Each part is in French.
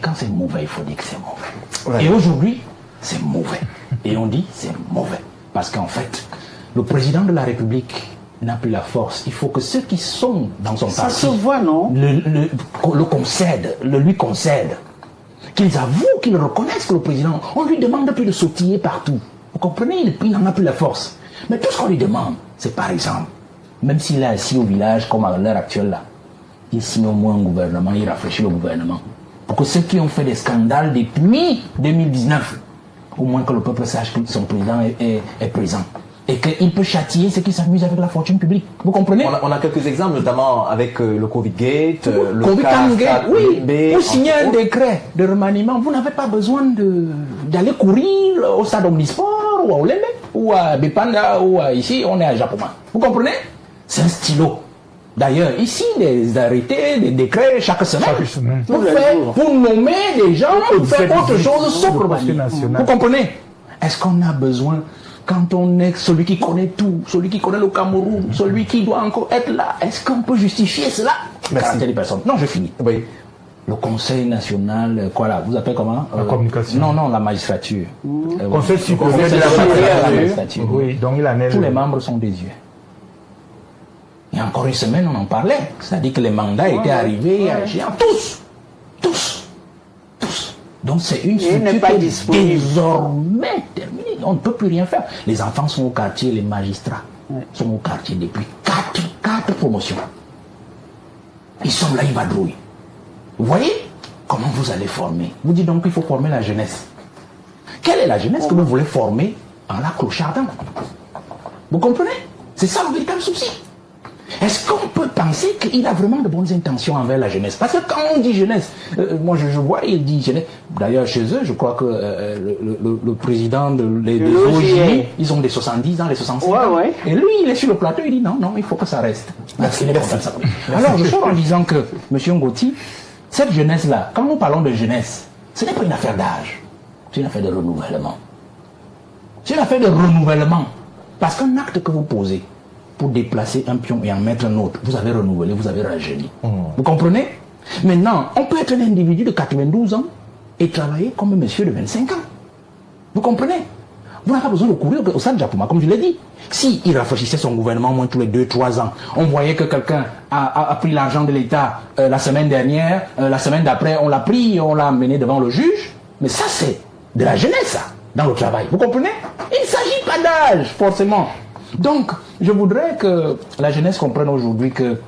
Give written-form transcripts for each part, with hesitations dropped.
quand c'est mauvais, il faut dire que c'est mauvais. Ouais. Et aujourd'hui, c'est mauvais. Et on dit c'est mauvais. Parce qu'en fait, le président de la République n'a plus la force. Il faut que ceux qui sont dans son parti... Ça se voit, non? Le lui concèdent. Qu'ils avouent, qu'ils reconnaissent que le président... On lui demande plus de sautiller partout. Vous comprenez? Il n'en a plus la force. Mais tout ce qu'on lui demande, c'est par exemple, même s'il est assis au village, comme à l'heure actuelle là, il signe au moins un gouvernement, il rafraîchit le gouvernement. Pour que ceux qui ont fait des scandales depuis 2019, au moins que le peuple sache que son président est présent. Et qu'il peut châtier ceux qui s'amusent avec la fortune publique. Vous comprenez? On a quelques exemples, notamment avec le Covid-Gate, le Covid-Gate, oui. Vous signez un décret de remaniement, vous n'avez pas besoin d'aller courir au stade omnisport, ou à Olympe, ou à Bepanda, ou ici, on est à Japon. Vous comprenez? C'est un stylo. D'ailleurs, ici, des arrêtés, des décrets chaque semaine. Pour nommer des gens, pour faire autre chose sauf remaniement. Vous comprenez? Est-ce qu'on a besoin... Quand on est celui qui connaît tout, celui qui connaît le Cameroun, celui qui doit encore être là, est-ce qu'on peut justifier cela? Merci. Des personnes. Non, je finis. Oui. Le Conseil national, quoi là, vous appelez comment? La communication. Non, la magistrature. Conseil supérieur de la magistrature. Oui, donc il en est. Tous les membres sont des yeux. Il y a encore une semaine, on en parlait. C'est-à-dire que les mandats étaient arrivés à échéance. Tous. Donc c'est une structure désormais terminée. On ne peut plus rien faire. Les enfants sont au quartier, les magistrats sont au quartier depuis 4 promotions. Ils sont là, ils vadrouillent. Vous voyez comment vous allez former? Vous dites donc qu'il faut former la jeunesse. Quelle est la jeunesse que vous voulez former en la clochardant? Vous comprenez? C'est ça le véritable souci. Est-ce qu'on peut penser qu'il a vraiment de bonnes intentions envers la jeunesse? Parce que quand on dit jeunesse, moi je vois, il dit jeunesse. D'ailleurs, chez eux, je crois que le président des OJ, ils ont des 70 ans, les 65 ans. Et lui, il est sur le plateau, il dit non, il faut que ça reste. Parce qu'il est content. Alors, je sors en disant que, M. Ngoti, cette jeunesse-là, quand nous parlons de jeunesse, ce n'est pas une affaire d'âge, c'est une affaire de renouvellement. C'est une affaire de renouvellement. Parce qu'un acte que vous posez, pour déplacer un pion et en mettre un autre, vous avez renouvelé, vous avez rajeuni. Vous comprenez? Maintenant, on peut être un individu de 92 ans et travailler comme un monsieur de 25 ans. Vous comprenez? Vous n'avez pas besoin de courir au stade Japoma, comme je l'ai dit. S'il rafraîchissait son gouvernement au moins tous les 2-3 ans, on voyait que quelqu'un a pris l'argent de l'État la semaine dernière, la semaine d'après, on l'a pris, on l'a amené devant le juge. Mais ça, c'est de la jeunesse, ça, dans le travail. Vous comprenez? Il ne s'agit pas d'âge, forcément. Donc, je voudrais que la jeunesse comprenne aujourd'hui que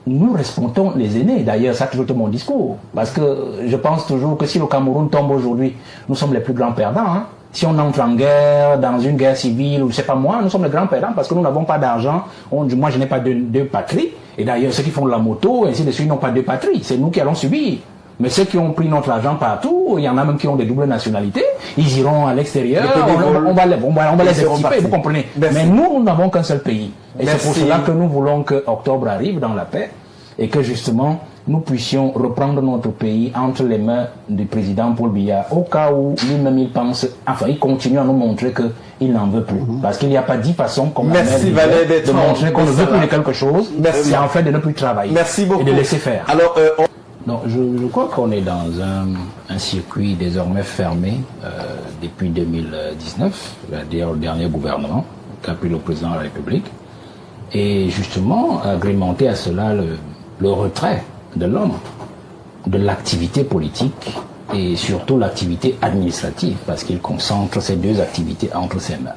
nous respectons les aînés. D'ailleurs, ça a toujours été mon discours. Parce que je pense toujours que si le Cameroun tombe aujourd'hui, nous sommes les plus grands perdants. Hein. Si on entre en guerre, dans une guerre civile, ou je ne sais pas moi, nous sommes les grands perdants parce que nous n'avons pas d'argent. Moi, je n'ai pas deux patries. Et d'ailleurs, ceux qui font de la moto, ainsi de suite, n'ont pas deux patries. C'est nous qui allons subir. Mais ceux qui ont pris notre argent partout, il y en a même qui ont des doubles nationalités, ils iront à l'extérieur, on va les équiper, vous comprenez. Merci. Mais nous n'avons qu'un seul pays. Et c'est pour cela que nous voulons que octobre arrive dans la paix et que justement nous puissions reprendre notre pays entre les mains du président Paul Biya, au cas où lui-même il pense, enfin il continue à nous montrer qu'il n'en veut plus. Parce qu'il n'y a pas 10 façons comme de montrer qu'on ne veut plus de quelque chose, c'est en fait de ne plus travailler. Merci beaucoup. Et de laisser faire. Alors, non, je crois qu'on est dans un circuit désormais fermé depuis 2019, c'est-à-dire le dernier gouvernement qu'a pris le président de la République, et justement agrémenté à cela le retrait de l'homme de l'activité politique et surtout l'activité administrative, parce qu'il concentre ces deux activités entre ses mains.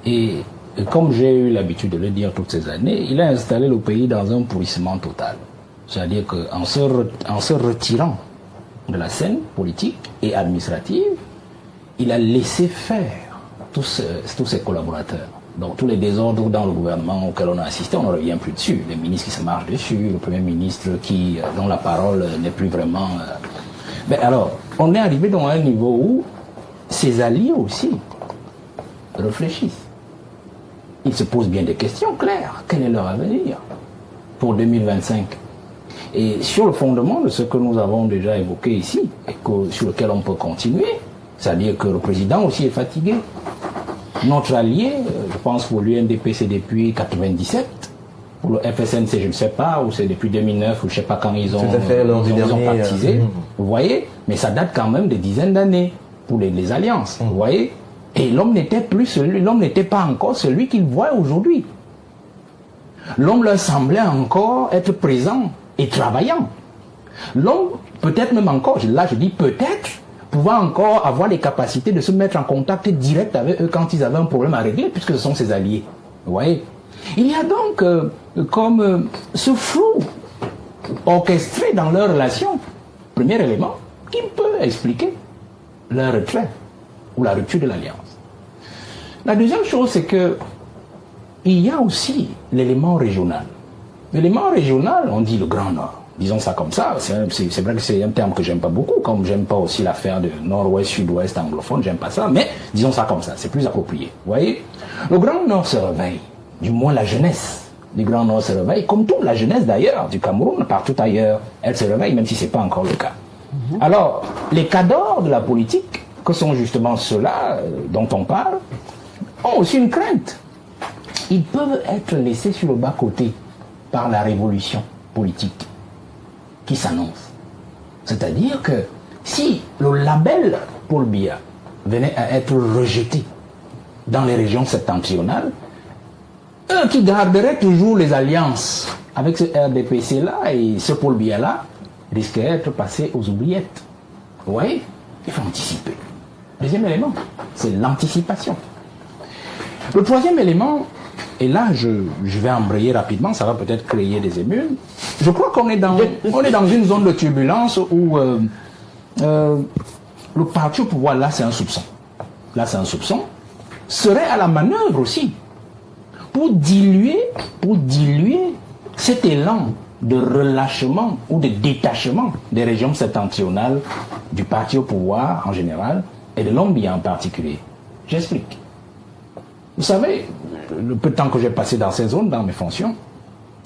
Et comme j'ai eu l'habitude de le dire toutes ces années, il a installé le pays dans un pourrissement total. C'est-à-dire qu'en se retirant de la scène politique et administrative, il a laissé faire tous ses collaborateurs. Donc tous les désordres dans le gouvernement auxquels on a assisté, on ne revient plus dessus. Les ministres qui se marchent dessus, le Premier ministre dont la parole n'est plus vraiment... Mais alors, on est arrivé dans un niveau où ses alliés aussi réfléchissent. Ils se posent bien des questions claires. Quel est leur avenir pour 2025 ? Et sur le fondement de ce que nous avons déjà évoqué ici, et sur lequel on peut continuer, c'est-à-dire que le président aussi est fatigué. Notre allié, je pense pour l'UNDP, c'est depuis 1997, Pour le FSNC, je ne sais pas, ou c'est depuis 2009, ou je ne sais pas quand ils ont, tout à fait, ils ont baptisé. Vous voyez? Mais ça date quand même de dizaines d'années pour les alliances. Vous voyez? Et l'homme n'était pas encore celui qu'il voit aujourd'hui. L'homme leur semblait encore être présent et travaillant. L'homme, peut-être même encore, là je dis peut-être, pouvait encore avoir les capacités de se mettre en contact direct avec eux quand ils avaient un problème à régler, puisque ce sont ses alliés. Vous voyez? Il y a donc comme ce flou orchestré dans leur relation, premier élément, qui peut expliquer leur retrait ou la rupture de l'alliance. La deuxième chose, c'est que il y a aussi l'élément régional. L'élément régional, on dit le Grand Nord. Disons ça comme ça. C'est vrai que c'est un terme que j'aime pas beaucoup, comme j'aime pas aussi l'affaire de Nord-Ouest, Sud-Ouest anglophone, j'aime pas ça, mais disons ça comme ça, c'est plus approprié. Vous voyez? Le Grand Nord se réveille, du moins la jeunesse du Grand Nord se réveille, comme toute la jeunesse d'ailleurs, du Cameroun, partout ailleurs, elle se réveille, même si c'est pas encore le cas. Alors, les cadors de la politique, que sont justement ceux-là dont on parle, ont aussi une crainte. Ils peuvent être laissés sur le bas-côté par la révolution politique qui s'annonce. C'est-à-dire que si le label Paul Biya venait à être rejeté dans les régions septentrionales, eux qui garderaient toujours les alliances avec ce RDPC-là et ce Paul Biya-là risqueraient d'être passés aux oubliettes. Vous voyez? Il faut anticiper. Deuxième élément, c'est l'anticipation. Le troisième élément, et là je vais embrayer rapidement, ça va peut-être créer des émules. Je crois qu'on est dans une zone de turbulence où le parti au pouvoir, là c'est un soupçon. Là c'est un soupçon, serait à la manœuvre aussi pour diluer cet élan de relâchement ou de détachement des régions septentrionales du parti au pouvoir en général et de l'Ombie en particulier. J'explique. Vous savez, le peu de temps que j'ai passé dans ces zones, dans mes fonctions,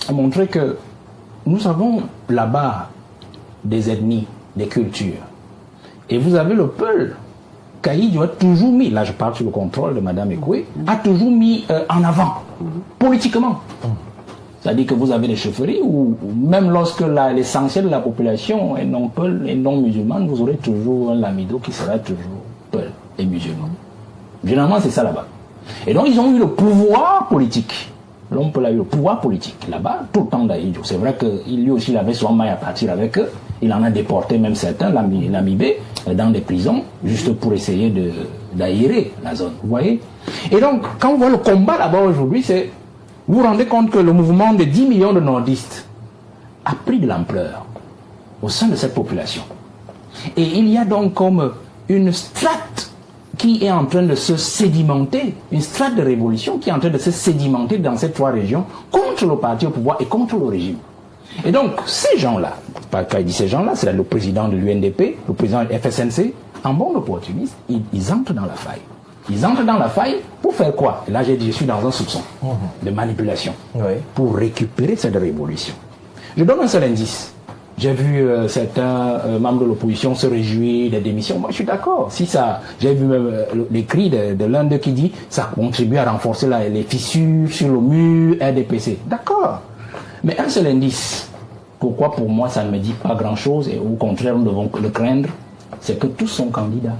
a montré que nous avons là-bas des ethnies, des cultures. Et vous avez le Peul, qu'Aïdjo a toujours mis, là je parle sous le contrôle de Mme Ekoué, a toujours mis en avant, politiquement. C'est-à-dire que vous avez des chefferies où même lorsque l'essentiel de la population est non Peul et non musulmane, vous aurez toujours un lamido qui sera toujours Peul et musulman. Généralement c'est ça là-bas. Et donc ils ont eu le pouvoir politique. L'homme peut avoir eu le pouvoir politique là-bas, tout le temps d'Aïdjo. C'est vrai qu'il lui aussi il avait son maille à partir avec eux. Il en a déporté même certains, l'Amibé, dans des prisons, juste pour essayer d'aérer la zone. Vous voyez? Et donc, quand on voit le combat là-bas aujourd'hui, c'est. Vous vous rendez compte que le mouvement de 10 millions de nordistes a pris de l'ampleur au sein de cette population. Et il y a donc comme une strate qui est en train de se sédimenter, une strate de révolution qui est en train de se sédimenter dans ces trois régions contre le parti au pouvoir et contre le régime. Et donc, ces gens-là, quand il dit ces gens-là, c'est le président de l'UNDP, le président du FSNC, en bon opportuniste, ils entrent dans la faille. Ils entrent dans la faille pour faire quoi? Et là, j'ai dit, je suis dans un soupçon de manipulation pour récupérer cette révolution. Je donne un seul indice. J'ai vu certains membres de l'opposition se réjouir des démissions. Moi, je suis d'accord. Si ça, j'ai vu même l'écrit de l'un d'eux qui dit ça contribue à renforcer les fissures sur le mur RDPC. D'accord. Mais un seul indice. Pourquoi pour moi ça ne me dit pas grand-chose et au contraire nous devons le craindre, c'est que tous sont candidats.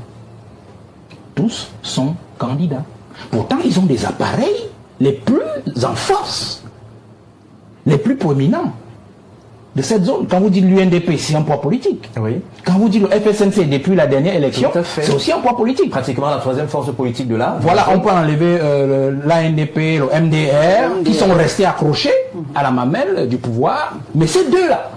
Tous sont candidats. Pourtant, ils ont des appareils les plus en force, les plus proéminents de cette zone. Quand vous dites l'UNDP, c'est un poids politique. Oui. Quand vous dites le FSNC depuis la dernière élection, c'est aussi un poids politique. Pratiquement la troisième force politique de là. Voilà, on peut enlever l'ANDP, le MDR, qui sont restés accrochés à la mamelle du pouvoir. Mais ces deux-là,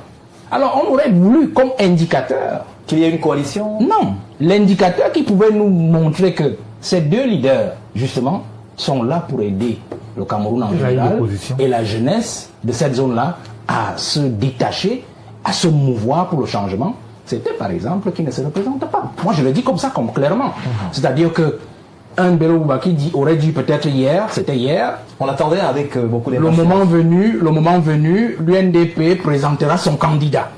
alors on aurait voulu comme indicateur qu'il y ait une coalition. Non, l'indicateur qui pouvait nous montrer que ces deux leaders, justement, sont là pour aider le Cameroun en général et la jeunesse de cette zone-là à se détacher, à se mouvoir pour le changement, c'était par exemple qui ne se représente pas. Moi je le dis comme ça, comme clairement. C'est-à-dire que un Bello Boubaki aurait dit peut-être hier, c'était hier. On l'attendait avec beaucoup d'émotion. Le moment venu, l'UNDP présentera son candidat.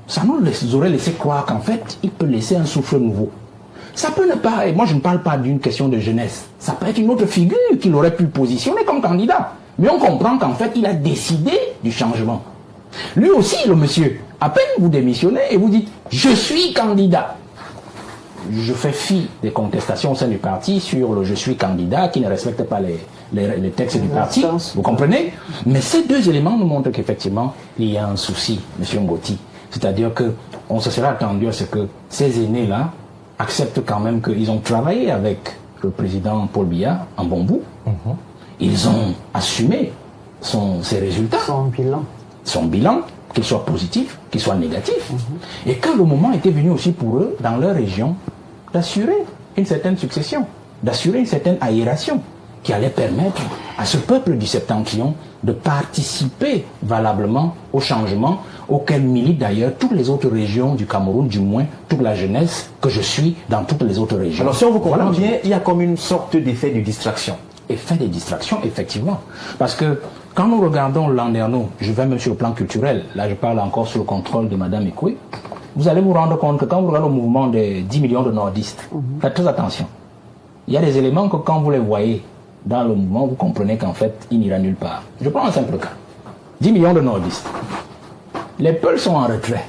Ça nous aurait laissé croire qu'en fait, il peut laisser un souffle nouveau. Ça peut ne pas, et moi je ne parle pas d'une question de jeunesse, ça peut être une autre figure qu'il aurait pu positionner comme candidat. Mais on comprend qu'en fait, il a décidé du changement. Lui aussi, le monsieur, à peine vous démissionnez et vous dites « Je suis candidat ». Je fais fi des contestations au sein du parti sur le « je suis candidat » qui ne respecte pas les textes du parti. Vous comprenez? Mais ces deux éléments nous montrent qu'effectivement, il y a un souci, M. Ngoti. C'est-à-dire qu'on se serait attendu à ce que ces aînés-là acceptent quand même qu'ils ont travaillé avec le président Paul Biya en bon bout. Ils ont assumé ses résultats. Son bilan, qu'il soit positif, qu'il soit négatif. Et que le moment était venu aussi pour eux, dans leur région, d'assurer une certaine succession, d'assurer une certaine aération qui allait permettre à ce peuple du Septentrion de participer valablement au changement auquel militent d'ailleurs toutes les autres régions du Cameroun, du moins toute la jeunesse que je suis dans toutes les autres régions. Alors si on vous comprend bien, il y a comme une sorte d'effet de distraction. Effet de distraction, effectivement. Parce que quand nous regardons Landerneau, je vais même sur le plan culturel, là je parle encore sous le contrôle de Mme Ekoué, vous allez vous rendre compte que quand vous regardez le mouvement des 10 millions de nordistes, faites très attention. Il y a des éléments que quand vous les voyez dans le mouvement, vous comprenez qu'en fait, il n'ira nulle part. Je prends un simple cas. 10 millions de nordistes. Les Peuls sont en retrait.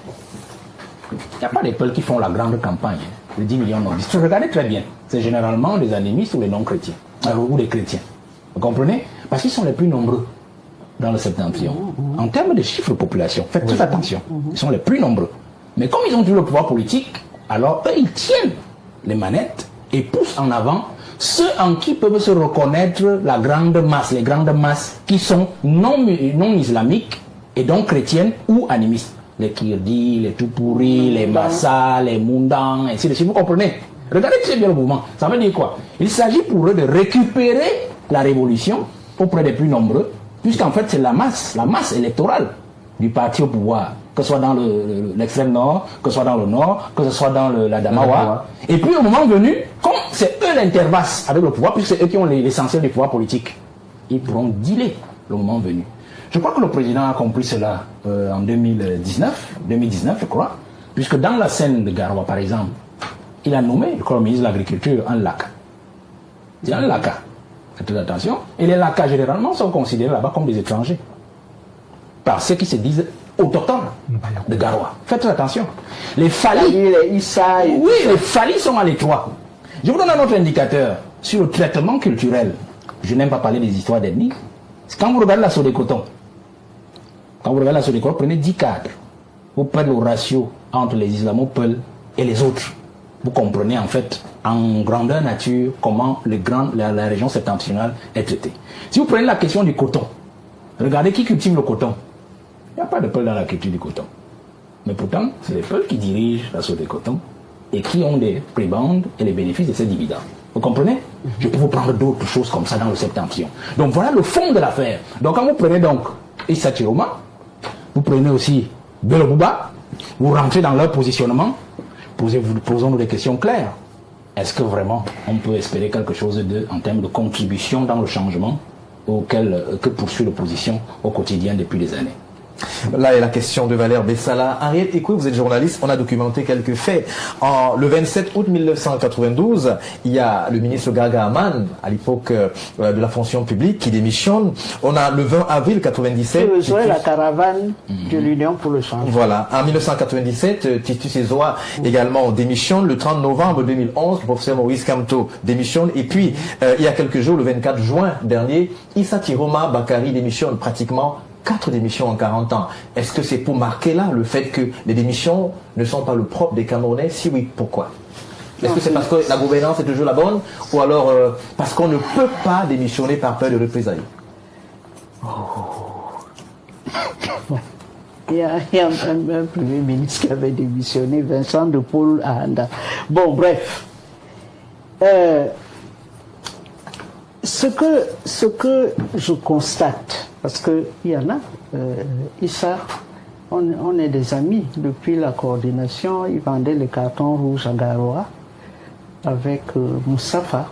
Il n'y a pas des Peuls qui font la grande campagne de 10 millions de nordistes. Regardez très bien. C'est généralement les animistes ou les non-chrétiens. Ou les chrétiens. Vous comprenez? Parce qu'ils sont les plus nombreux dans le Septentrion. En termes de chiffres de population, faites très attention. Ils sont les plus nombreux. Mais comme ils ont eu le pouvoir politique, alors eux, ils tiennent les manettes et poussent en avant ceux en qui peuvent se reconnaître la grande masse, les grandes masses qui sont non islamiques et donc chrétiennes ou animistes. Les Kirdi, les Tupuri, les Massa, les Mundang, ainsi de suite. Vous comprenez? Regardez très bien le mouvement. Ça veut dire quoi? Il s'agit pour eux de récupérer la révolution auprès des plus nombreux, puisqu'en fait c'est la masse électorale du parti au pouvoir, que ce soit dans l'extrême nord, que ce soit dans le nord, que ce soit dans l'Adamawa. Et puis au moment venu, comme c'est eux l'intervasse avec le pouvoir, puisque c'est eux qui ont l'essentiel du pouvoir politique, ils pourront dealer le moment venu. Je crois que le président a compris cela en 2019 je crois, puisque dans la scène de Garoua par exemple, il a nommé, je crois, le ministre de l'Agriculture, un lac. C'est un lac. Faites attention. Et les lacs, généralement, sont considérés là-bas comme des étrangers. Par ceux qui se disent autochtones de Garoua. Faites attention. Les Fali. Les Fali sont à l'étroit. Je vous donne un autre indicateur sur le traitement culturel. Je n'aime pas parler des histoires d'ethnie. Quand vous regardez la Sodécoton, prenez 10 cadres. Vous prenez le ratio entre les islamo-peuls et les autres. Vous comprenez en fait en grandeur nature comment la région septentrionale est traitée. Si vous prenez la question du coton, regardez qui cultive le coton. Il n'y a pas de Peuls dans la culture du coton. Mais pourtant, c'est les Peuls qui dirigent la sauce des cotons et qui ont des prébendes et les bénéfices de ces dividendes. Vous comprenez? Je peux vous prendre d'autres choses comme ça dans le Septentrion. Donc voilà le fond de l'affaire. Donc quand vous prenez donc Issa Chiroma, vous prenez aussi Bello Bouba, vous rentrez dans leur positionnement, posons-nous des questions claires. Est-ce que vraiment on peut espérer quelque chose d'eux en termes de contribution dans le changement que poursuit l'opposition au quotidien depuis des années? Là est la question de Valère Bessala. Henriette Ekoué, vous êtes journaliste, on a documenté quelques faits. Le 27 août 1992, il y a le ministre Gaga Aman, à l'époque de la fonction publique, qui démissionne. On a le 20 avril 1997... la caravane de l'Union pour le changement. Voilà. En 1997, Titus Ezoa également démissionne. Le 30 novembre 2011, le professeur Maurice Kamto démissionne. Et puis, il y a quelques jours, le 24 juin dernier, Issa Chiroma Bakari démissionne pratiquement 4 démissions en 40 ans. Est-ce que c'est pour marquer là le fait que les démissions ne sont pas le propre des Camerounais? Si oui, pourquoi? Est-ce que c'est parce que la gouvernance est toujours la bonne, ou alors parce qu'on ne peut pas démissionner par peur de représailles? Il y a un premier ministre qui avait démissionné, Vincent de Paul Ahanda. Bon, bref. Ce que je constate, parce qu'il y en a, Issa, on est des amis depuis la coordination. Il vendait les cartons rouges à Garoua avec Moustapha.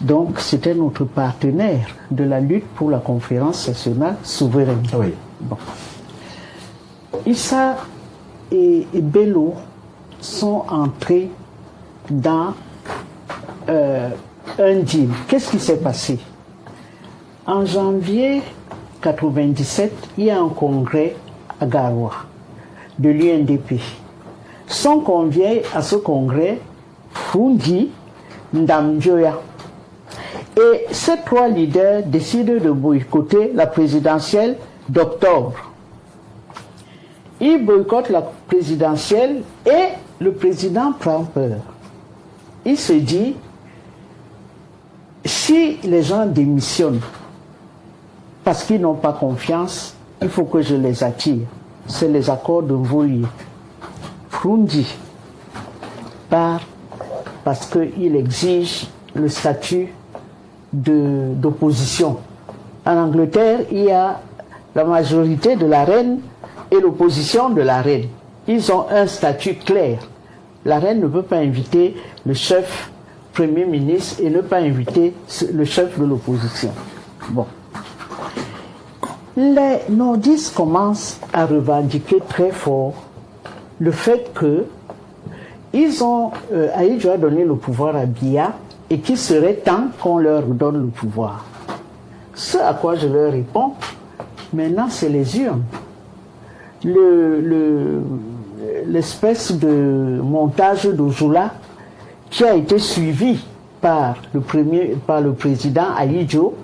Donc c'était notre partenaire de la lutte pour la conférence nationale souveraine. Oui. Bon. Issa et Bello sont entrés dans un deal. Qu'est-ce qui s'est passé? En janvier 97, il y a un congrès à Garoua de l'UNDP. Sont conviés à ce congrès Fundi, Ndamjoya. Et ces trois leaders décident de boycotter la présidentielle d'octobre. Ils boycottent la présidentielle et le président prend peur. Il se dit, si les gens démissionnent parce qu'ils n'ont pas confiance, il faut que je les attire. C'est les accords de Mvoli. Frundi part parce qu'il exige le statut d'opposition. En Angleterre, il y a la majorité de la reine et l'opposition de la reine. Ils ont un statut clair. La reine ne peut pas inviter le chef premier ministre et ne pas inviter le chef de l'opposition. Bon. Les nordistes commencent à revendiquer très fort le fait que Ahidjo a donné le pouvoir à Biya et qu'il serait temps qu'on leur donne le pouvoir. Ce à quoi je leur réponds, maintenant c'est les urnes. L'espèce de montage d'Ojula qui a été suivi par le président Ahidjo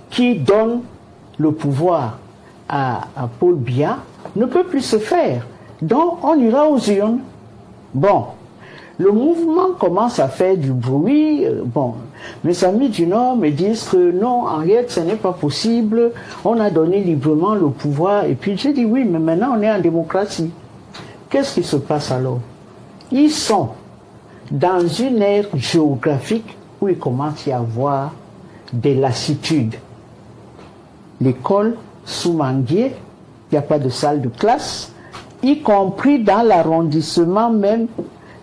qui donne le pouvoir à Paul Biya ne peut plus se faire. Donc on ira aux urnes. Bon, le mouvement commence à faire du bruit. Bon, mes amis du Nord me disent que non, en réalité, ce n'est pas possible. On a donné librement le pouvoir. Et puis j'ai dit oui, mais maintenant on est en démocratie. Qu'est-ce qui se passe alors? Ils sont dans une ère géographique où il commence à y avoir des lassitudes. L'école sous Manguier, il n'y a pas de salle de classe, y compris dans l'arrondissement même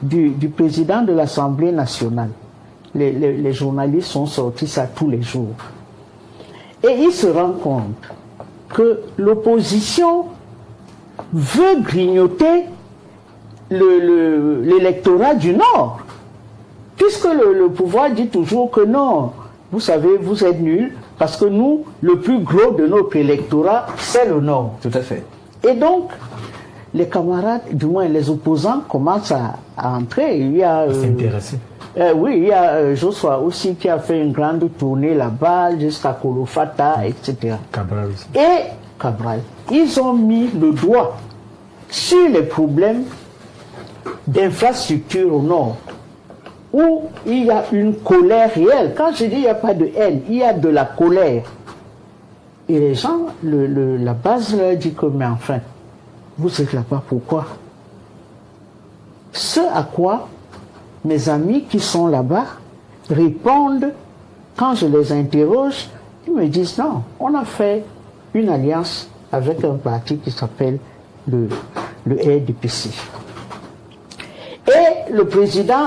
du président de l'Assemblée nationale. Les journalistes sont sortis ça tous les jours. Et ils se rendent compte que l'opposition veut grignoter l'électorat du Nord. Puisque le pouvoir dit toujours que non, vous savez, vous êtes nuls, parce que nous, le plus gros de notre électorat, c'est le Nord. Tout à fait. Et donc, les camarades, du moins les opposants, commencent à entrer. Il y a s'intéresser. Oui, il y a Joshua aussi qui a fait une grande tournée là-bas, jusqu'à Kolofata, etc. Cabral aussi. Et Cabral, ils ont mis le doigt sur les problèmes d'infrastructure au Nord, où il y a une colère réelle. Quand je dis il n'y a pas de haine, il y a de la colère. Et les gens, la base leur dit que, mais enfin, vous êtes là-bas, pourquoi? Ce à quoi mes amis qui sont là-bas répondent, quand je les interroge, ils me disent non, on a fait une alliance avec un parti qui s'appelle le RDPC. Et le président,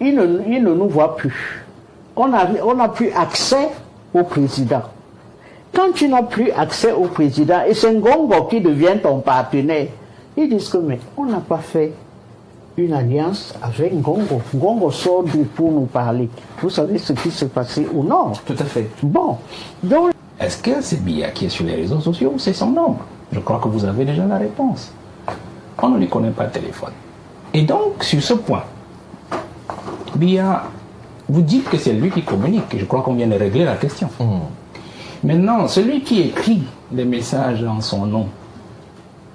il ne nous voit plus. On n'a plus accès au président. Quand tu n'as plus accès au président, et c'est Ngongo qui devient ton partenaire, ils disent que mais on n'a pas fait une alliance avec Ngongo. Ngongo sort d'où pour nous parler. Vous savez ce qui s'est passé au Nord. Tout à fait. Bon, donc... Est-ce que c'est Biya qui est sur les réseaux sociaux ou c'est son nom? Je crois que vous avez déjà la réponse. On ne lui connaît pas le téléphone. Et donc, sur ce point, Biya, vous dites que c'est lui qui communique. Je crois qu'on vient de régler la question. Maintenant, celui qui écrit des messages en son nom,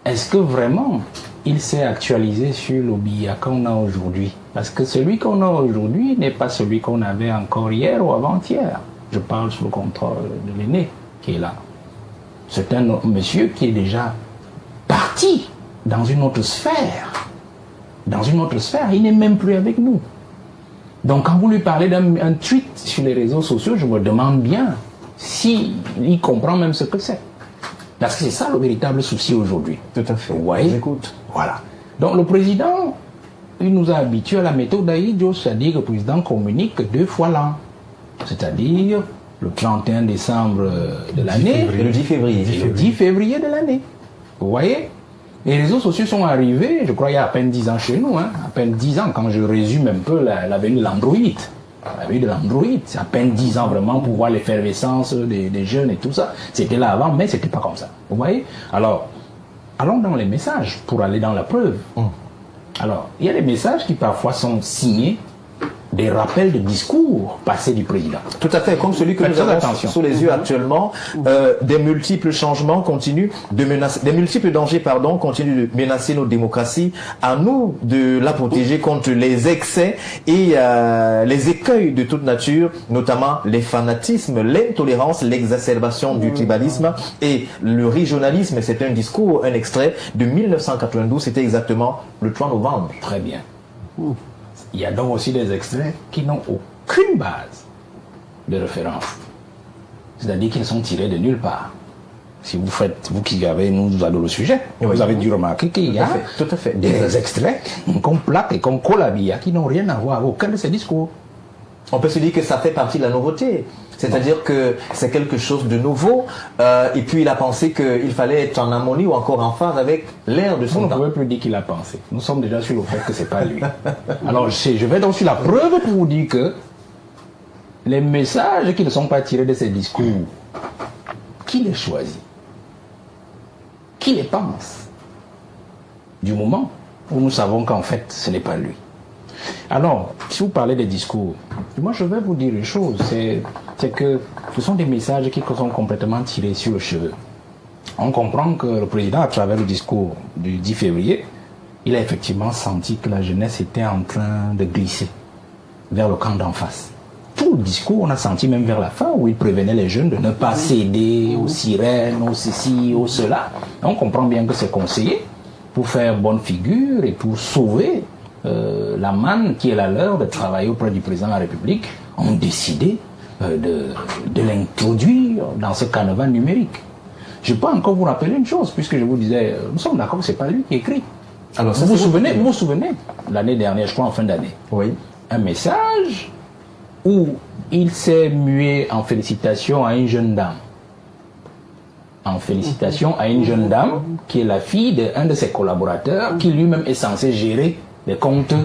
est-ce que vraiment il s'est actualisé sur le Biya qu'on a aujourd'hui? Parce que celui qu'on a aujourd'hui n'est pas celui qu'on avait encore hier ou avant-hier. Je parle sous le contrôle de l'aîné qui est là. C'est un monsieur qui est déjà parti dans une autre sphère. Dans une autre sphère, il n'est même plus avec nous. Donc quand vous lui parlez d'un tweet sur les réseaux sociaux, je me demande bien s'il comprend même ce que c'est. Parce que c'est ça le véritable souci aujourd'hui. Tout à fait. Vous voyez? J'écoute. Voilà. Donc le président, il nous a habitués à la méthode d'Ahidjo, c'est-à-dire que le président communique 2 fois l'an. C'est-à-dire le 31 décembre de l'année Et le 10 février. et le 10 février de l'année. Vous voyez? Les réseaux sociaux sont arrivés, je crois, il y a à peine 10 ans chez nous, à peine 10 ans, quand je résume un peu la venue de l'Android. On avait eu de l'Android, c'est à peine 10 ans vraiment pour voir l'effervescence des jeunes et tout ça. C'était là avant, mais c'était pas comme ça. Vous voyez? Alors, allons dans les messages pour aller dans la preuve. Alors, il y a des messages qui parfois sont signés des rappels de discours passés du président. Tout à fait, comme celui que nous avons sous les yeux actuellement. Des multiples changements continuent de menacer, des multiples dangers, pardon, continuent de menacer nos démocraties. À nous de la protéger contre les excès et les écueils de toute nature, notamment les fanatismes, l'intolérance, l'exacerbation du tribalisme et le régionalisme. C'est un discours, un extrait de 1992, c'était exactement le 3 novembre. Très bien. Il y a donc aussi des extraits qui n'ont aucune base de référence. C'est-à-dire qu'ils sont tirés de nulle part. Si vous faites, vous qui avez nous adoré le sujet, vous avez dû remarquer qu'il y a des extraits qu'on plaque et qu'on colle à Bia qui n'ont rien à voir avec aucun de ces discours. On peut se dire que ça fait partie de la nouveauté. C'est-à-dire que c'est quelque chose de nouveau. Et puis il a pensé qu'il fallait être en harmonie ou encore en phase avec l'air de son temps. On ne pouvait plus dire qu'il a pensé. Nous sommes déjà sur le fait que c'est pas lui. Alors je vais donc sur la preuve pour vous dire que les messages qui ne sont pas tirés de ces discours, qui les choisit? Qui les pense? Du moment où nous savons qu'en fait ce n'est pas lui. Alors, si vous parlez des discours, moi je vais vous dire une chose, c'est que ce sont des messages qui sont complètement tirés sur le cheveu. On comprend que le président, à travers le discours du 10 février, il a effectivement senti que la jeunesse était en train de glisser vers le camp d'en face. Tout le discours, on a senti même vers la fin, où il prévenait les jeunes de ne pas céder aux sirènes, aux ceci, aux cela. On comprend bien que c'est conseillé pour faire bonne figure et pour sauver la manne qui est la leur de travailler auprès du président de la République, ont décidé de l'introduire dans ce carnaval numérique. Je peux encore vous rappeler une chose, puisque je vous disais, nous sommes d'accord que ce n'est pas lui qui écrit. Alors, vous vous souvenez, l'année dernière, je crois en fin d'année, un message où il s'est mué en félicitations à une jeune dame. En félicitations à une jeune dame qui est la fille d'un de ses collaborateurs qui lui-même est censé gérer les comptes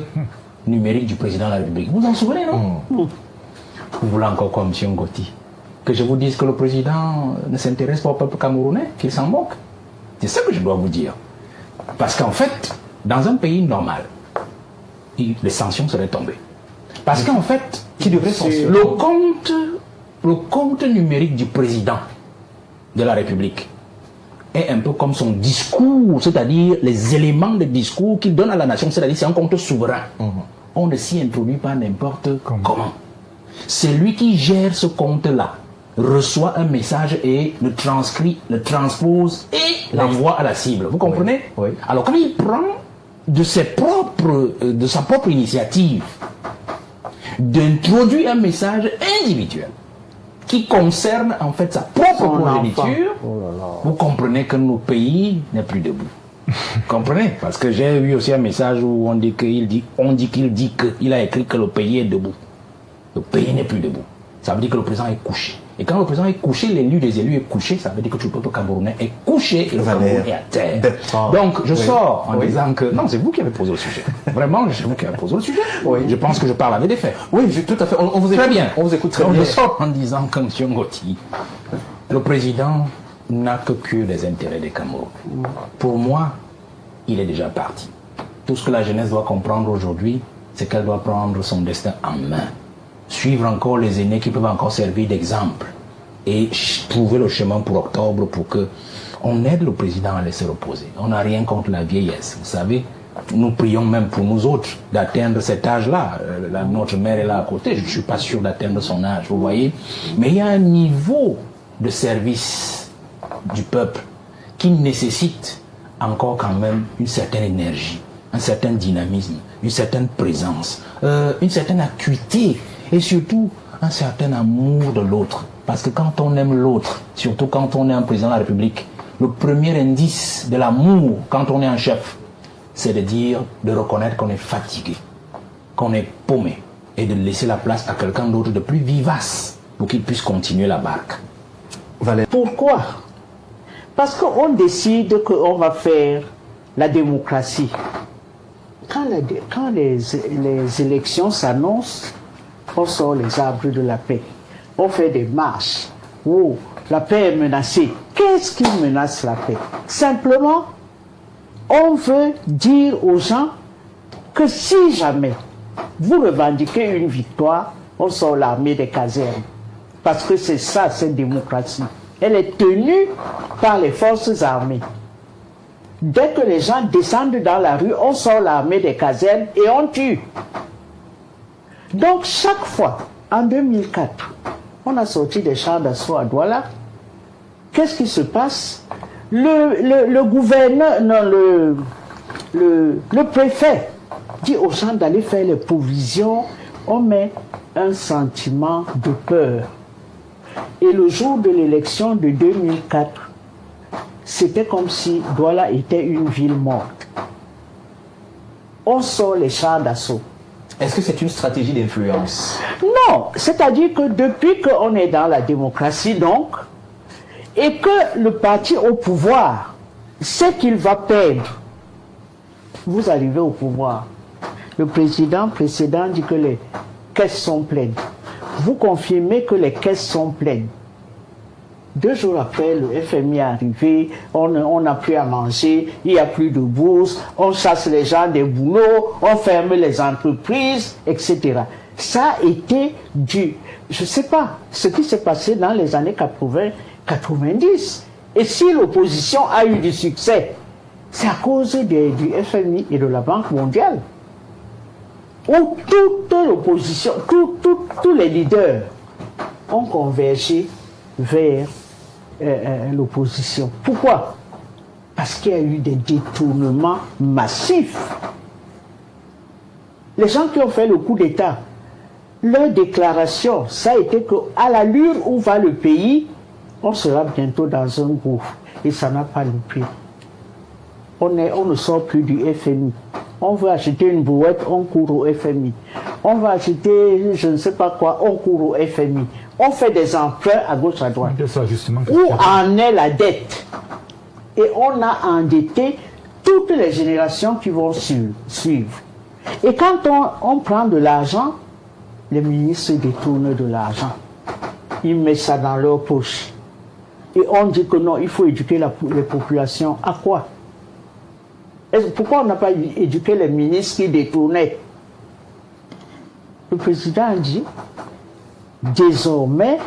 numériques du président de la République. Vous vous en souvenez, non? Vous voulez encore quoi, M. Ngoti? Que je vous dise que le président ne s'intéresse pas au peuple camerounais, qu'il s'en moque? C'est ça que je dois vous dire. Parce qu'en fait, dans un pays normal, les sanctions seraient tombées. Parce qu'en fait, qui devrait sanctionner le compte numérique du président de la République est un peu comme son discours, c'est-à-dire les éléments de discours qu'il donne à la nation, c'est-à-dire c'est un compte souverain. On ne s'y introduit pas n'importe comment. C'est lui qui gère ce compte-là, reçoit un message et le transcrit, le transpose et l'envoie à la cible. Vous comprenez? Oui. Alors quand il prend de sa propre initiative d'introduire un message individuel qui concerne en fait sa propre progéniture, vous comprenez que notre pays n'est plus debout. Vous comprenez? Parce que j'ai vu aussi un message où on dit qu'il a écrit que le pays est debout. Le pays n'est plus debout. Ça veut dire que le président est couché. Et quand le président est couché, l'élu des élus est couché, ça veut dire que tout le peuple camerounais est couché et le Cameroun est à terre. Donc je sors en disant que... Non, c'est vous qui avez posé le sujet. Vraiment, c'est vous qui avez posé le sujet. Je pense que je parle avec des faits. Oui, tout à fait. On vous écoute très bien. On vous écoute très Donc, bien. je sors en disant que M. Ngoti, le président n'a que des intérêts des Camerounais. Pour moi, il est déjà parti. Tout ce que la jeunesse doit comprendre aujourd'hui, c'est qu'elle doit prendre son destin en main. Suivre encore les aînés qui peuvent encore servir d'exemple et trouver le chemin pour octobre pour que on aide le président à laisser reposer. On n'a rien contre la vieillesse. Vous savez, nous prions même pour nous autres d'atteindre cet âge-là. Notre mère est là à côté. Je ne suis pas sûr d'atteindre son âge, vous voyez. Mais il y a un niveau de service du peuple qui nécessite encore quand même une certaine énergie, un certain dynamisme, une certaine présence, une certaine acuité et surtout un certain amour de l'autre. Parce que quand on aime l'autre, surtout quand on est un président de la République, le premier indice de l'amour quand on est un chef, c'est de reconnaître qu'on est fatigué, qu'on est paumé et de laisser la place à quelqu'un d'autre de plus vivace pour qu'il puisse continuer la barque. Pourquoi? Parce qu'on décide qu'on va faire la démocratie. Quand les élections s'annoncent, on sort les arbres de la paix. On fait des marches. Oh, la paix est menacée. Qu'est-ce qui menace la paix? Simplement, on veut dire aux gens que si jamais vous revendiquez une victoire, on sort l'armée des casernes. Parce que c'est ça, cette démocratie. Elle est tenue par les forces armées. Dès que les gens descendent dans la rue, on sort l'armée des casernes et on tue. Donc chaque fois, en 2004, on a sorti des chars d'assaut à Douala. Qu'est-ce qui se passe? Le gouverneur, non, le préfet dit aux gens d'aller faire les provisions. On met un sentiment de peur. Et le jour de l'élection de 2004, c'était comme si Douala était une ville morte. On sort les chars d'assaut. Est-ce que c'est une stratégie d'influence? Non, c'est-à-dire que depuis qu'on est dans la démocratie, donc, et que le parti au pouvoir sait qu'il va perdre, vous arrivez au pouvoir. Le président précédent dit que les caisses sont pleines. Vous confirmez que les caisses sont pleines. 2 jours après, le FMI est arrivé, on n'a plus à manger, il n'y a plus de bourse, on chasse les gens des boulots, on ferme les entreprises, etc. Ça a été dû, je ne sais pas, ce qui s'est passé dans les années 80-90. Et si l'opposition a eu du succès, c'est à cause du FMI et de la Banque mondiale. Où toute l'opposition, tous les leaders ont convergé vers l'opposition. Pourquoi? Parce qu'il y a eu des détournements massifs. Les gens qui ont fait le coup d'État, leur déclaration, ça a été qu'à l'allure où va le pays, on sera bientôt dans un gouffre. Et ça n'a pas loupé. On ne sort plus du FMI. On veut acheter une brouette, on court au FMI. On va acheter je ne sais pas quoi, on court au FMI. On fait des emprunts à gauche, à droite. Où en est la dette? Et on a endetté toutes les générations qui vont suivre. Et quand on prend de l'argent, les ministres détournent de l'argent. Ils mettent ça dans leur poche. Et on dit que non, il faut éduquer les populations. À quoi? Pourquoi on n'a pas éduqué les ministres qui détournaient? Le président a dit, désormais,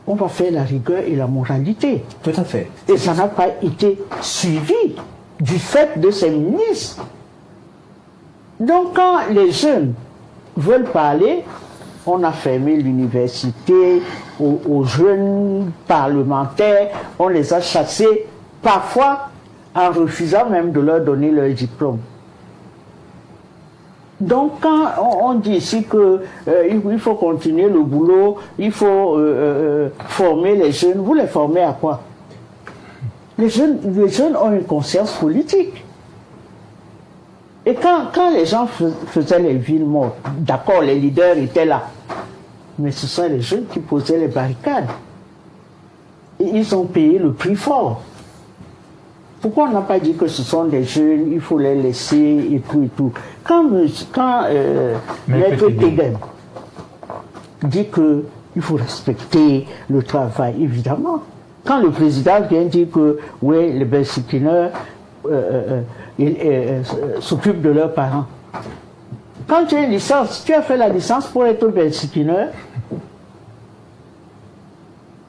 on va faire la rigueur et la moralité. Tout à fait. Et ça n'a pas été suivi du fait de ces ministres. Donc quand les jeunes veulent parler, on a fermé l'université aux jeunes parlementaires, on les a chassés, parfois en refusant même de leur donner leur diplôme. Donc quand on dit ici qu'il faut continuer le boulot, il faut former les jeunes, vous les formez à quoi? Les jeunes ont une conscience politique. Et quand les gens faisaient les villes mortes, d'accord, les leaders étaient là, mais ce sont les jeunes qui posaient les barricades. Et ils ont payé le prix fort. Pourquoi on n'a pas dit que ce sont des jeunes, il faut les laisser et tout et tout? Quand Maître Tegen dit qu'il faut respecter le travail, évidemment. Quand le président vient dire que oui, les Bensikineurs s'occupent de leurs parents. Quand tu as une licence, tu as fait la licence pour être Bensikineur.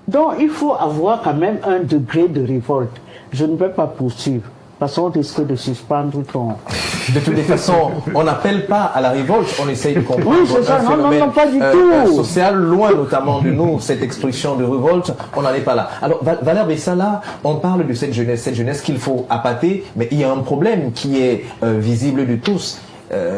Donc il faut avoir quand même un degré de révolte. Je ne peux pas poursuivre, parce qu'on risque de suspendre ton... De toutes les façons, on n'appelle pas à la révolte, on essaye de comprendre oui, c'est ça. Non, pas du tout. Social, loin notamment de nous, cette expression de révolte, on n'en est pas là. Alors, Valère Bessala, on parle de cette jeunesse qu'il faut appâter, mais il y a un problème qui est visible de tous.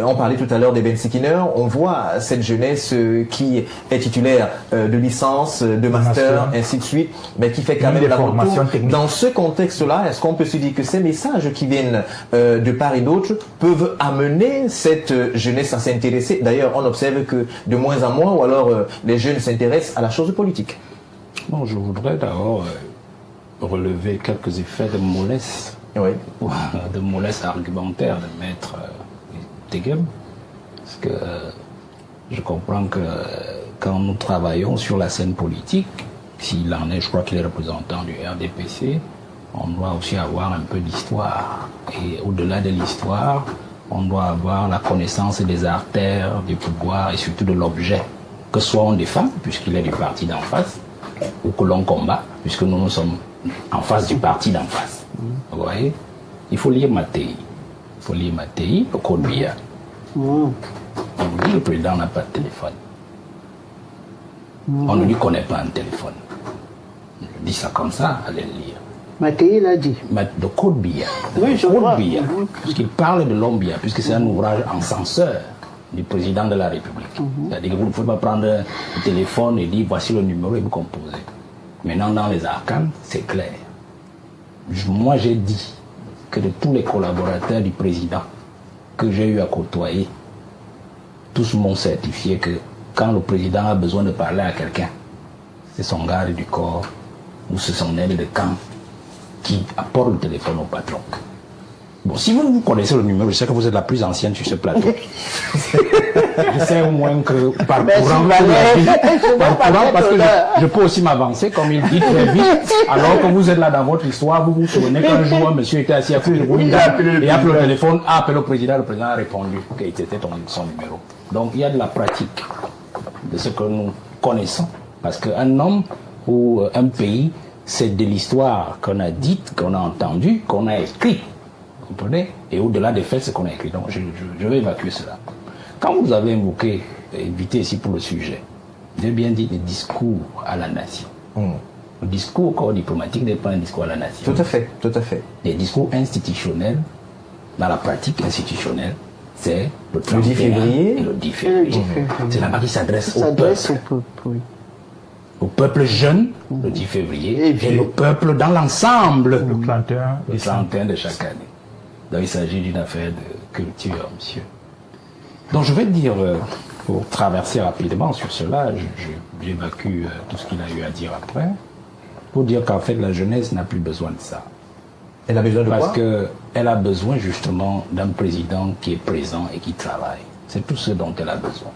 On parlait tout à l'heure des Bensikineurs, on voit cette jeunesse qui est titulaire de licence, de master, ainsi de suite, mais qui fait quand même la formation technique. Dans ce contexte-là, est-ce qu'on peut se dire que ces messages qui viennent de part et d'autre peuvent amener cette jeunesse à s'intéresser? D'ailleurs, on observe que de moins en moins, ou alors les jeunes s'intéressent à la chose politique. Bon, je voudrais d'abord relever quelques effets de mollesse, de mollesse argumentaire de Maître Tegen, parce que Je comprends que quand nous travaillons sur la scène politique, s'il en est, je crois qu'il est représentant du RDPC, on doit aussi avoir un peu d'histoire. Et au-delà de l'histoire, on doit avoir la connaissance des artères, du pouvoir et surtout de l'objet. Que ce soit on défend, puisqu'il est du parti d'en face, ou que l'on combat, puisque nous sommes en face du parti d'en face. Vous voyez? Il faut lire Mattei. Il faut lire Mattei, le code BIA. On dit le président n'a pas de téléphone. On ne lui connaît pas un téléphone. Je dis ça comme ça, allez le lire. Mattei l'a dit. Le code BIA. Oui, je vois. BIA, puisqu'il parle de l'homme BIA, puisque c'est un ouvrage en censeur du président de la République. C'est-à-dire que vous ne pouvez pas prendre le téléphone et dire voici le numéro et vous composez. Maintenant, dans les arcanes, c'est clair. Moi, j'ai dit que de tous les collaborateurs du président que j'ai eu à côtoyer, tous m'ont certifié que quand le président a besoin de parler à quelqu'un, c'est son garde du corps ou c'est son aide de camp qui apporte le téléphone au patron. Bon, si vous connaissez le numéro, je sais que vous êtes la plus ancienne sur ce plateau. Je sais au moins que par courant, parce que je peux aussi m'avancer, comme il dit très vite, alors que vous êtes là dans votre histoire, vous vous souvenez qu'un jour, un monsieur était assis à côté de vous, et appelé le téléphone, a appelé le président a répondu que c'était son numéro. Donc il y a de la pratique de ce que nous connaissons. Parce qu'un homme ou un pays, c'est de l'histoire qu'on a dite, qu'on a entendue, qu'on a écrite. Vous comprenez? Et au-delà des faits, c'est qu'on a écrit. Donc je vais évacuer cela. Quand vous avez invité ici pour le sujet, j'ai bien dit des discours à la nation. Le discours au corps diplomatique n'est pas un discours à la nation. Tout à fait, tout à fait. Les discours institutionnels, dans la pratique institutionnelle, c'est le 10 février et le 10 février. C'est là-bas qui s'adresse au peuple. Oui. Au peuple jeune, le 10 février, et le peuple dans l'ensemble, le 31 de chaque année. Donc il s'agit d'une affaire de culture, monsieur. Donc je vais dire, pour traverser rapidement sur cela, j'évacue tout ce qu'il a eu à dire après, pour dire qu'en fait la jeunesse n'a plus besoin de ça. Elle a besoin de quoi? Parce qu'elle a besoin justement d'un président qui est présent et qui travaille. C'est tout ce dont elle a besoin.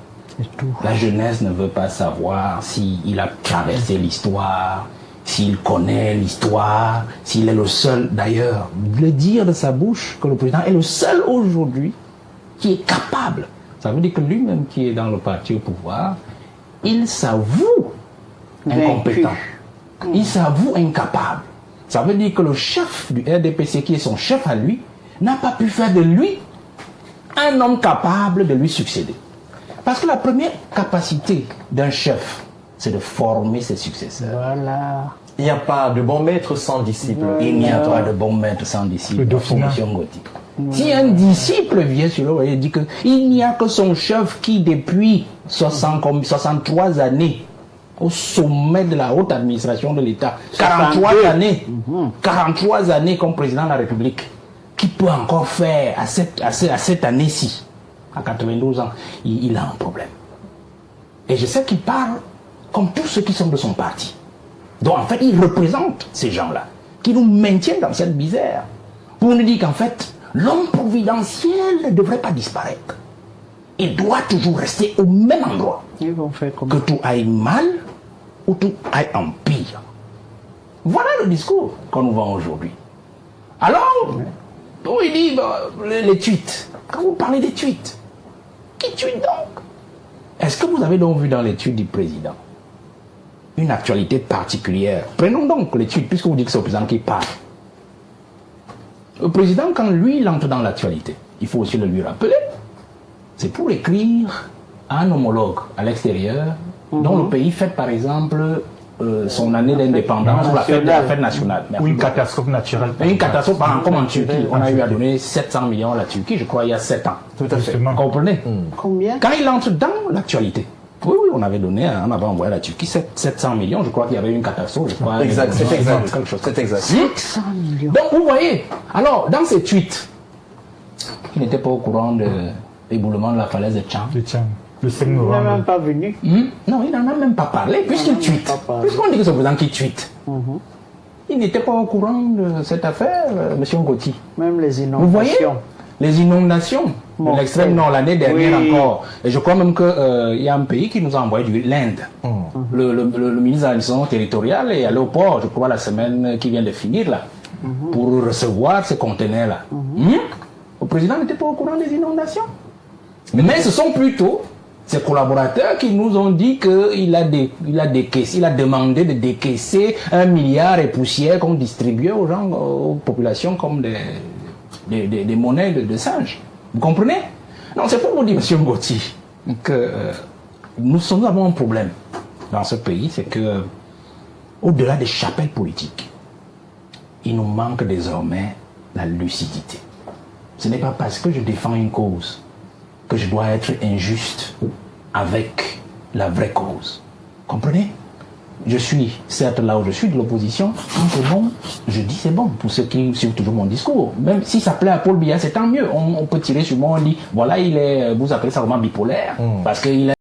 La jeunesse ne veut pas savoir s'il a traversé l'histoire, s'il connaît l'histoire, s'il est le seul. D'ailleurs, le dire de sa bouche que le président est le seul aujourd'hui qui est capable. Ça veut dire que lui-même qui est dans le parti au pouvoir, il s'avoue incompétent. Il s'avoue incapable. Ça veut dire que le chef du RDPC, qui est son chef à lui, n'a pas pu faire de lui un homme capable de lui succéder. Parce que la première capacité d'un chef, c'est de former ses successeurs. Voilà. Il n'y a pas de bon maître sans disciple. Il n'y a pas de bon maître sans disciple. Si un disciple vient sur le voie et dit qu'il n'y a que son chef qui, depuis 63 années, au sommet de la haute administration de l'État, 43 années comme président de la République, qui peut encore faire à cette année-ci, à 92 ans, il a un problème. Et je sais qu'il parle comme tous ceux qui sont de son parti. Donc en fait, il représente ces gens-là, qui nous maintiennent dans cette misère, pour nous dire qu'en fait, l'homme providentiel ne devrait pas disparaître. Il doit toujours rester au même endroit. Ils vont faire comme que tout aille mal ou tout aille en pire. Voilà le discours qu'on nous vend aujourd'hui. Alors, il dit les tweets. Quand vous parlez des tweets, qui tweet donc? Est-ce que vous avez donc vu dans les tweets du président une actualité particulière? Prenons donc les tweets, puisque vous dites que c'est le président qui parle. Le président, quand lui, il entre dans l'actualité, il faut aussi le lui rappeler. C'est pour écrire à un homologue à l'extérieur, dont le pays fête par exemple son année d'indépendance ou la fête nationale. Ou une catastrophe naturelle. Une catastrophe, comme en Turquie, on a eu à donner 700 millions à la Turquie, je crois, il y a 7 ans. Tout à fait. Vous comprenez? combien? Quand il entre dans l'actualité, oui, on avait donné, on avait envoyé à la Turquie 700 millions, je crois qu'il y avait eu une catastrophe, je crois. Exact, c'est exact. Quelque chose. C'est exact. 700 millions. Donc vous voyez, alors dans ces tweets, il n'était pas au courant de l'éboulement de la falaise de Tchang. Le 5 Il n'est novembre. même pas venu. Non, il n'en a même pas parlé, puisqu'il tweet. Puisqu'on dit que c'est le président qui tweet. Il n'était pas au courant de cette affaire, M. Ngoti. Même les Vous voyez? inondations. les inondations de l'extrême nord l'année dernière encore. Et je crois même qu'il y a un pays qui nous a envoyé l'Inde. Le ministre de l'administration territoriale est allé au port, je crois, la semaine qui vient de finir là, pour recevoir ces conteneurs-là. Le président n'était pas au courant des inondations. Mais ce sont plutôt ses collaborateurs qui nous ont dit qu'il a demandé de décaisser 1 milliard et poussière qu'on distribuait aux gens, aux populations comme des monnaies de singes. Vous comprenez? Non, c'est pour vous dire, M. Ngoti, que nous avons un problème dans ce pays, c'est que au-delà des chapelles politiques, il nous manque désormais la lucidité. Ce n'est pas parce que je défends une cause que je dois être injuste avec la vraie cause. Comprenez? Je suis certes là où je suis de l'opposition. Quand c'est bon, je dis c'est bon. Pour ceux qui suivent toujours mon discours. Même si ça plaît à Paul Biya, c'est tant mieux. On peut tirer sur moi, on dit voilà, vous appelez ça vraiment bipolaire. Parce qu'il